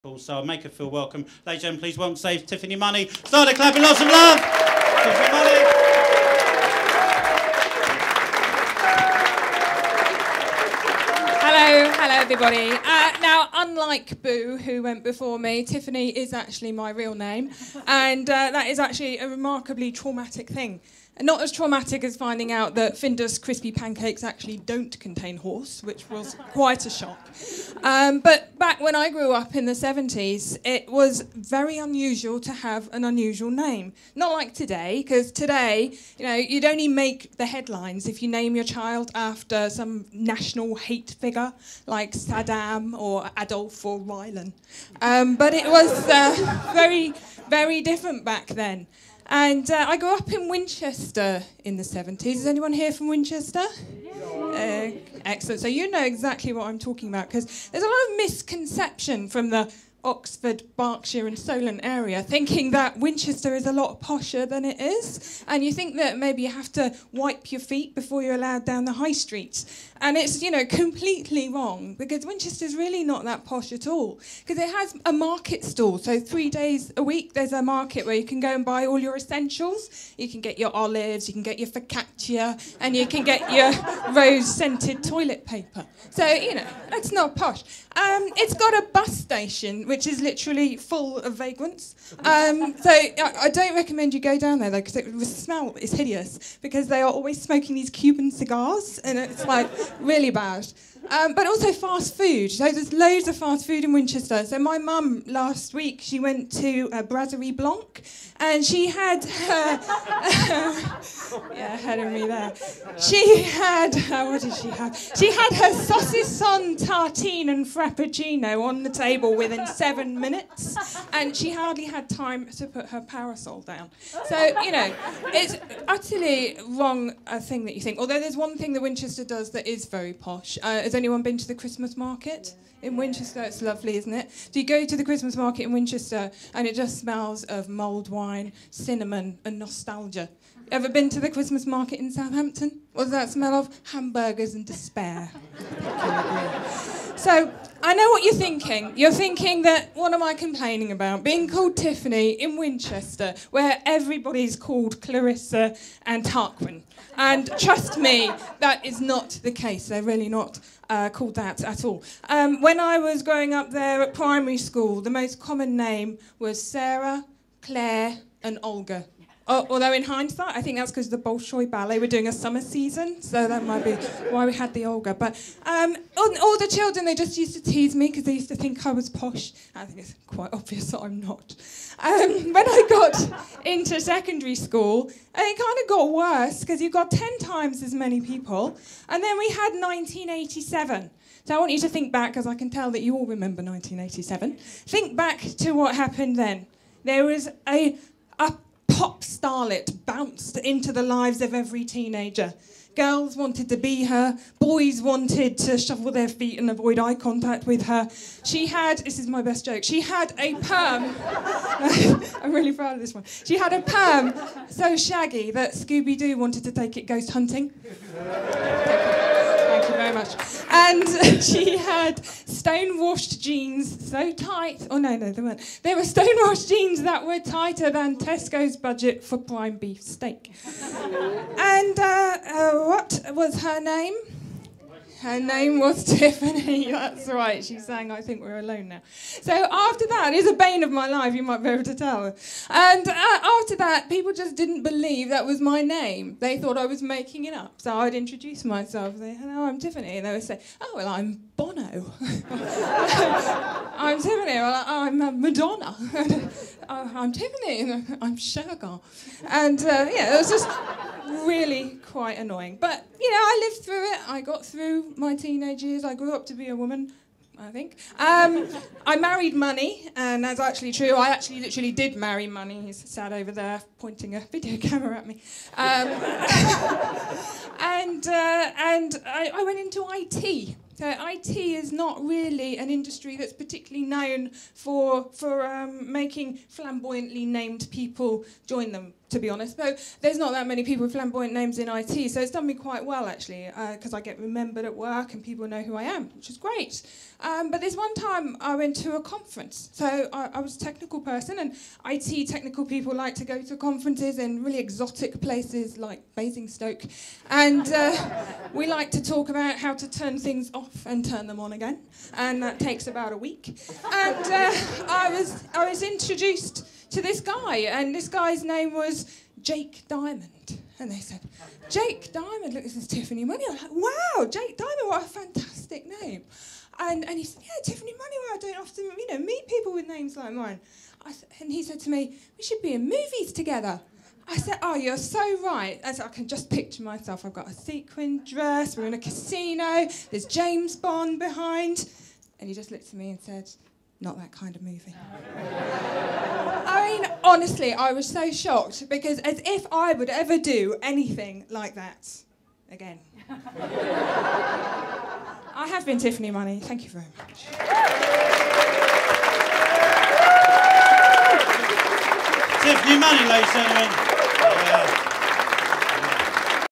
So I'll make her feel welcome. Ladies and gentlemen, please welcome stage Tiffany Money. Start a clapping, lots of love. Tiffany Money. Hello everybody. Now, unlike Boo, who went before me, Tiffany is actually my real name, and that is actually a remarkably traumatic thing. Not as traumatic as finding out that Findus crispy pancakes actually don't contain horse, which was quite a shock. But back when I grew up in the 70s, it was very unusual to have an unusual name. Not like today, because today, you know, you'd only make the headlines if you name your child after some national hate figure like Saddam or Adolf or Rylan. But it was very, very different back then. And I grew up in Winchester in the 70s. Is anyone here from Winchester? Yeah. Excellent. So you know exactly what I'm talking about, because there's a lot of misconception from the Oxford, Berkshire and Solent area, thinking that Winchester is a lot posher than it is. And you think that maybe you have to wipe your feet before you're allowed down the high streets. And it's, you know, completely wrong, because Winchester's really not that posh at all. Because it has a market stall, so 3 days a week there's a market where you can go and buy all your essentials. You can get your olives, you can get your focaccia, and you can get your rose-scented toilet paper. So, you know, it's not posh. It's got a bus station, which is literally full of vagrants. So I don't recommend you go down there, though, because the smell is hideous, because they are always smoking these Cuban cigars, and it's like really bad. But also fast food. So there's loads of fast food in Winchester. So my mum last week, she went to Brasserie Blanc, and she had her yeah, ahead of me there. She had what did she have? She had her saucisson tartine and frappuccino on the table within 7 minutes, and she hardly had time to put her parasol down. So, you know, it's utterly wrong thing that you think. Although there's one thing that Winchester does that is very posh. Has anyone been to the Christmas market in Winchester? It's lovely, isn't it? So you go to the Christmas market in Winchester and it just smells of mulled wine, cinnamon and nostalgia. Ever been to the Christmas market in Southampton? What does that smell of? Hamburgers and despair. So, I know what you're thinking. You're thinking that, what am I complaining about? Being called Tiffany in Winchester, where everybody's called Clarissa and Tarquin. And trust me, that is not the case. They're really not called that at all. When I was growing up there at primary school, the most common name was Sarah, Claire and Olga. Although in hindsight, I think that's because the Bolshoi Ballet were doing a summer season, so that might be why we had the Olga. But all the children, they just used to tease me because they used to think I was posh. I think it's quite obvious that I'm not. When I got into secondary school, it kind of got worse because you got 10 times as many people, and then we had 1987. So I want you to think back, because I can tell that you all remember 1987. Think back to what happened then. There was a pop starlet bounced into the lives of every teenager. Girls wanted to be her, boys wanted to shuffle their feet and avoid eye contact with her. She had, this is my best joke, she had a perm, I'm really proud of this one. She had a perm so shaggy that Scooby-Doo wanted to take it ghost hunting. Thank you very much. And she had stone-washed jeans so tight. Oh, no, they weren't. They were stone-washed jeans that were tighter than Tesco's budget for prime beef steak. And what was her name? Her name was Tiffany, that's right. She sang I Think We're Alone Now. So after that, it's a bane of my life, you might be able to tell. And after that, people just didn't believe that was my name. They thought I was making it up. So I'd introduce myself. They'd say, hello, I'm Tiffany. And they would say, oh, well, I'm Bono. I'm Tiffany. Well, I'm Madonna. I'm Tiffany. I'm Sugar. And, yeah, it was just really quite annoying. But, you know, I lived through it. I got through my teenage years. I grew up to be a woman, I think. I married money, and that's actually true. I actually literally did marry money. He's sat over there pointing a video camera at me. And I went into IT. So IT is not really an industry that's particularly known for making flamboyantly named people join them. to be honest. But there's not that many people with flamboyant names in IT, so it's done me quite well, actually, because I get remembered at work and people know who I am, which is great. But there's one time I went to a conference. So I was a technical person, and IT technical people like to go to conferences in really exotic places like Basingstoke. And we like to talk about how to turn things off and turn them on again. And that takes about a week. And I was introduced to this guy, and this guy's name was Jake Diamond. And they said, Jake Diamond, look, this is Tiffany Money. I'm like, wow, Jake Diamond, what a fantastic name. And he said, yeah, Tiffany Money, well, I don't often, meet people with names like mine. And he said to me, we should be in movies together. I said, oh, you're so right. I said, I can just picture myself. I've got a sequin dress, we're in a casino, there's James Bond behind. And he just looked at me and said, not that kind of movie. I mean, honestly, I was so shocked, because as if I would ever do anything like that again. I have been Tiffany Money. Thank you very much. Tiffany Money, ladies and gentlemen.